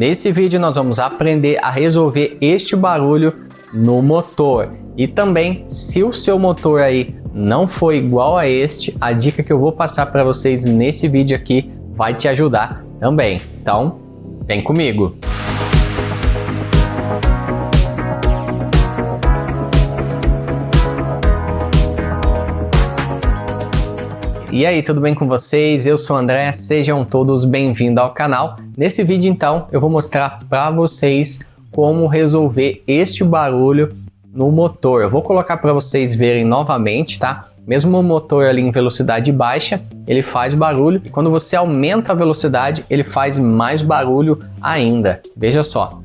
Nesse vídeo nós vamos aprender a resolver este barulho no motor. E também, se o seu motor aí não for igual a este, a dica que eu vou passar para vocês nesse vídeo aqui vai te ajudar também. Então, vem comigo! E aí, tudo bem com vocês? Eu sou o André, sejam todos bem-vindos ao canal. Nesse vídeo, então, eu vou mostrar para vocês como resolver este barulho no motor. Eu vou colocar para vocês verem novamente, tá? Mesmo o motor ali em velocidade baixa, ele faz barulho. E quando você aumenta a velocidade, ele faz mais barulho ainda. Veja só.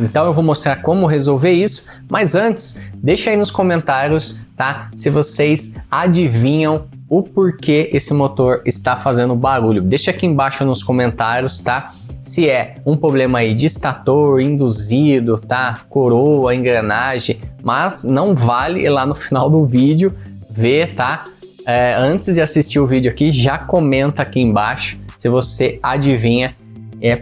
Então eu vou mostrar como resolver isso, mas antes, deixa aí nos comentários, tá? Se vocês adivinham o porquê esse motor está fazendo barulho. Deixa aqui embaixo nos comentários, tá? Se é um problema aí de estator, induzido, tá? Coroa, engrenagem, mas não vale ir lá no final do vídeo ver, tá? Antes de assistir o vídeo aqui, já comenta aqui embaixo se você adivinha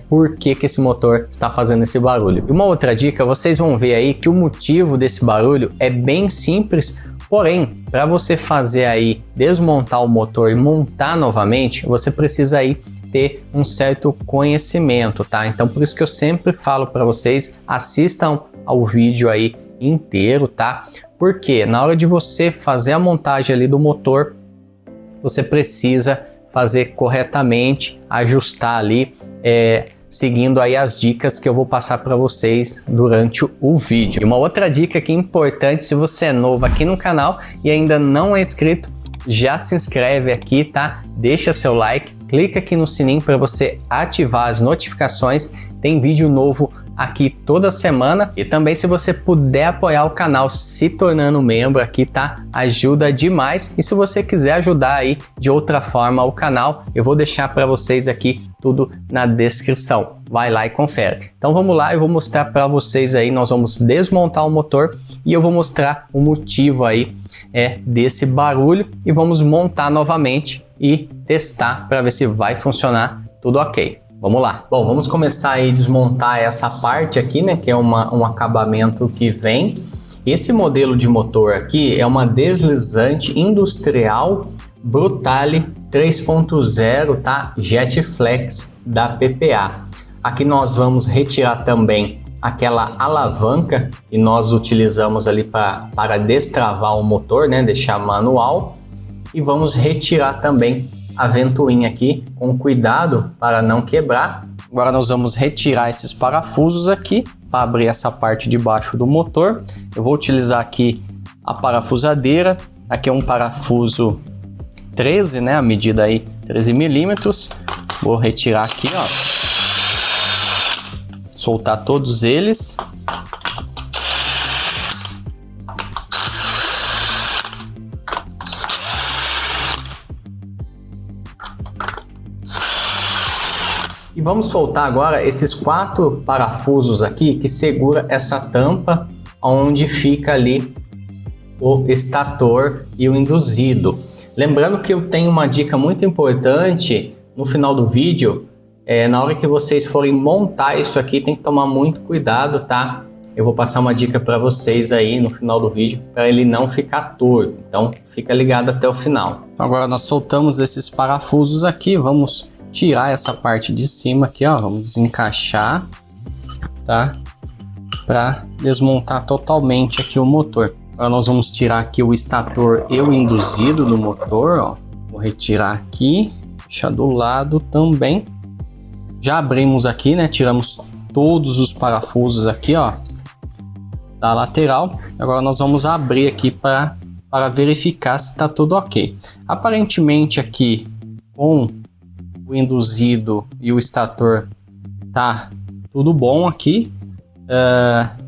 por que esse motor está fazendo esse barulho. E uma outra dica, vocês vão ver aí que o motivo desse barulho é bem simples, porém, para você fazer aí, desmontar o motor e montar novamente, você precisa aí ter um certo conhecimento, tá? Então, por isso que eu sempre falo para vocês, assistam ao vídeo aí inteiro, tá? Porque na hora de você fazer a montagem ali do motor, você precisa fazer corretamente, ajustar ali, seguindo aí as dicas que eu vou passar para vocês durante o vídeo. E uma outra dica que é importante, se você é novo aqui no canal e ainda não é inscrito, já se inscreve aqui, tá? Deixa seu like, clica aqui no sininho para você ativar as notificações, tem vídeo novo aqui toda semana. E também, se você puder apoiar o canal se tornando membro aqui, tá? Ajuda demais. E se você quiser ajudar aí de outra forma o canal, eu vou deixar para vocês aqui tudo na descrição. Vai lá e confere. Então vamos lá, eu vou mostrar para vocês aí, nós vamos desmontar o motor e eu vou mostrar o motivo aí desse barulho e vamos montar novamente e testar para ver se vai funcionar tudo ok. Vamos lá. Bom, vamos começar aí a desmontar essa parte aqui, né? Que é um acabamento que vem. Esse modelo de motor aqui é uma deslizante industrial Brutale 3.0, tá? Jetflex da PPA. Aqui nós vamos retirar também aquela alavanca que nós utilizamos ali para destravar o motor, né? Deixar manual. E vamos retirar também a ventoinha aqui com cuidado para não quebrar. Agora nós vamos retirar esses parafusos aqui para abrir essa parte de baixo do motor. Eu vou utilizar aqui a parafusadeira. Aqui é um parafuso 13, né? A medida aí 13 milímetros. Vou retirar aqui, ó. Soltar todos eles. E vamos soltar agora esses 4 parafusos aqui que segura essa tampa onde fica ali o estator e o induzido. Lembrando que eu tenho uma dica muito importante no final do vídeo. Na hora que vocês forem montar isso aqui, tem que tomar muito cuidado, tá? Eu vou passar uma dica para vocês aí no final do vídeo para ele não ficar torto. Então fica ligado até o final. Agora nós soltamos esses parafusos aqui, vamos tirar essa parte de cima aqui, ó, vamos desencaixar, tá? Para desmontar totalmente aqui o motor. Agora nós vamos tirar aqui o estator e o induzido do motor, ó. Vou retirar aqui, deixar do lado também. Já abrimos aqui, né? Tiramos todos os parafusos aqui, ó, da lateral. Agora nós vamos abrir aqui para verificar se está tudo ok. Aparentemente aqui com o induzido e o estator tá tudo bom aqui.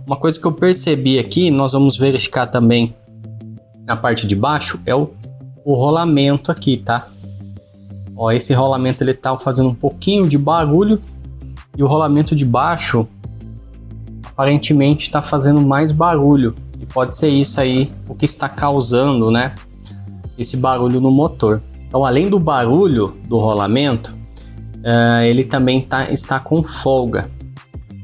Uma coisa que eu percebi aqui, nós vamos verificar também na parte de baixo, é o rolamento aqui, tá? Ó, esse rolamento ele tá fazendo um pouquinho de barulho e o rolamento de baixo aparentemente está fazendo mais barulho. E pode ser isso aí o que está causando, né, esse barulho no motor. Então, além do barulho do rolamento, ele também está com folga.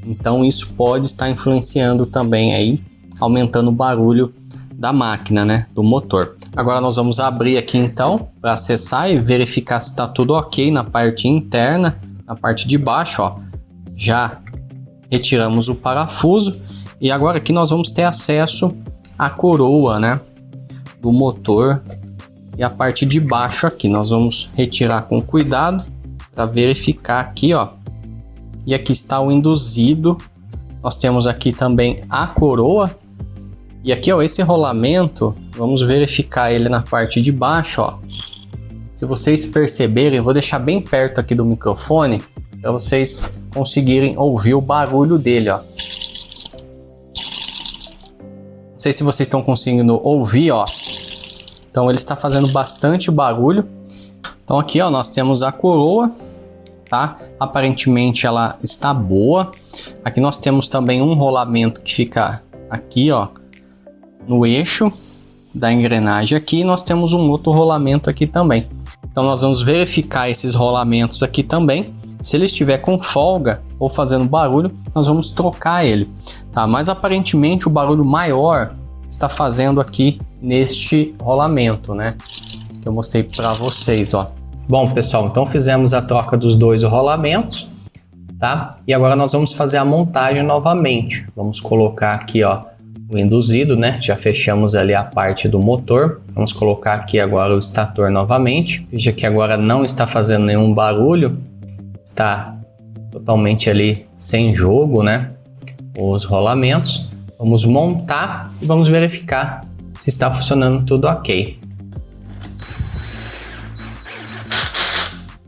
Então, isso pode estar influenciando também aí, aumentando o barulho da máquina, né, do motor. Agora nós vamos abrir aqui então para acessar e verificar se está tudo ok na parte interna. Na parte de baixo, ó, já retiramos o parafuso e agora aqui nós vamos ter acesso à coroa, né, do motor. E a parte de baixo aqui nós vamos retirar com cuidado para verificar aqui, ó. E aqui está o induzido. Nós temos aqui também a coroa. E aqui, ó, esse rolamento, vamos verificar ele na parte de baixo, ó. Se vocês perceberem, eu vou deixar bem perto aqui do microfone para vocês conseguirem ouvir o barulho dele, ó. Não sei se vocês estão conseguindo ouvir, ó. Então ele está fazendo bastante barulho. Então aqui, ó, nós temos a coroa, tá? Aparentemente ela está boa. Aqui nós temos também um rolamento que fica aqui, ó, no eixo da engrenagem aqui. Nós temos um outro rolamento aqui também. Então nós vamos verificar esses rolamentos aqui também. Se ele estiver com folga ou fazendo barulho, nós vamos trocar ele, tá? Mas aparentemente o barulho maior está fazendo aqui neste rolamento, né, que eu mostrei para vocês, ó. Bom, pessoal, então fizemos a troca dos dois rolamentos, tá? E agora nós vamos fazer a montagem novamente. Vamos colocar aqui, ó, o induzido, né? Já fechamos ali a parte do motor. Vamos colocar aqui agora o estator novamente. Veja que agora não está fazendo nenhum barulho. Está totalmente ali sem jogo, né, os rolamentos. Vamos montar e vamos verificar se está funcionando tudo ok.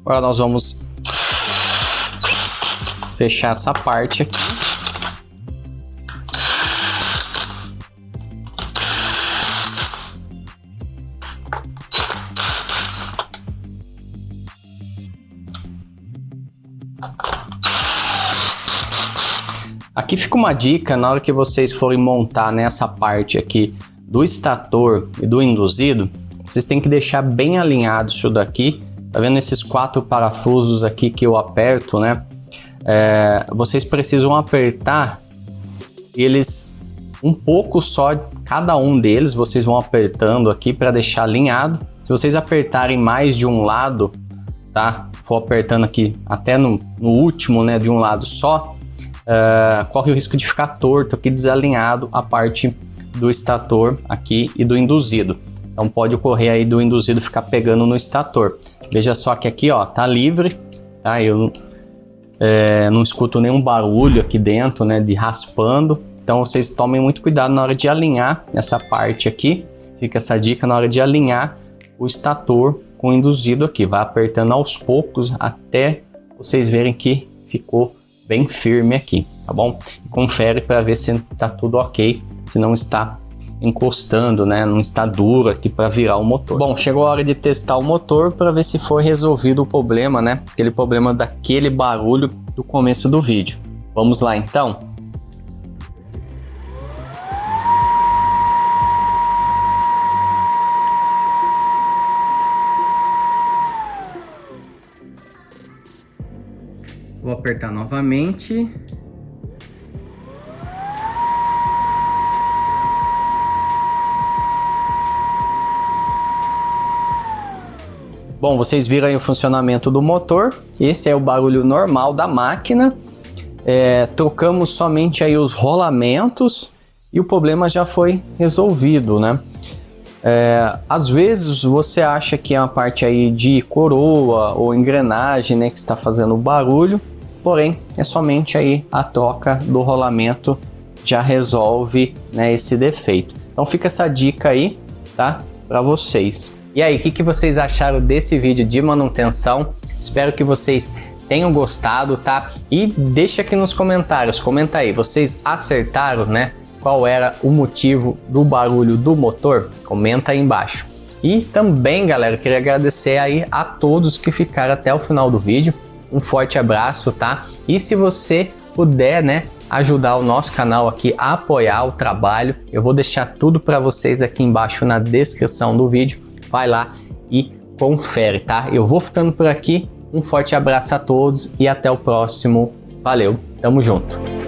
Agora nós vamos fechar essa parte aqui. Aqui fica uma dica, na hora que vocês forem montar nessa parte aqui do estator e do induzido, vocês têm que deixar bem alinhado isso daqui. Tá vendo esses 4 parafusos aqui que eu aperto, né? Vocês precisam apertar eles um pouco só, cada um deles, vocês vão apertando aqui para deixar alinhado. Se vocês apertarem mais de um lado, tá? For apertando aqui até no último, né, de um lado só, corre o risco de ficar torto aqui, desalinhado a parte do estator aqui e do induzido. Então pode ocorrer aí do induzido ficar pegando no estator. Veja só que aqui, ó, tá livre, tá? Eu não escuto nenhum barulho aqui dentro, né, de raspando. Então vocês tomem muito cuidado na hora de alinhar essa parte aqui. Fica essa dica na hora de alinhar o estator com o induzido aqui. Vai apertando aos poucos até vocês verem que ficou bem firme aqui, tá bom? Confere para ver se tá tudo ok, se não está encostando, né? Não está duro aqui para virar o motor. Bom, chegou a hora de testar o motor para ver se foi resolvido o problema, né? Aquele problema daquele barulho do começo do vídeo. Vamos lá então? Vou apertar novamente. Bom, vocês viram aí o funcionamento do motor. Esse é o barulho normal da máquina. Trocamos somente aí os rolamentos e o problema já foi resolvido, né? Às vezes você acha que é uma parte aí de coroa ou engrenagem, né, que está fazendo barulho, porém é somente aí a troca do rolamento já resolve, né, esse defeito. Então fica essa dica aí, tá, para vocês. E aí, o que vocês acharam desse vídeo de manutenção? Espero que vocês tenham gostado, tá? E deixa aqui nos comentários, comenta aí, vocês acertaram, né? Qual era o motivo do barulho do motor? Comenta aí embaixo. E também, galera, queria agradecer aí a todos que ficaram até o final do vídeo. Um forte abraço, tá? E se você puder, né, ajudar o nosso canal aqui a apoiar o trabalho, eu vou deixar tudo para vocês aqui embaixo na descrição do vídeo. Vai lá e confere, tá? Eu vou ficando por aqui. Um forte abraço a todos e até o próximo. Valeu, tamo junto!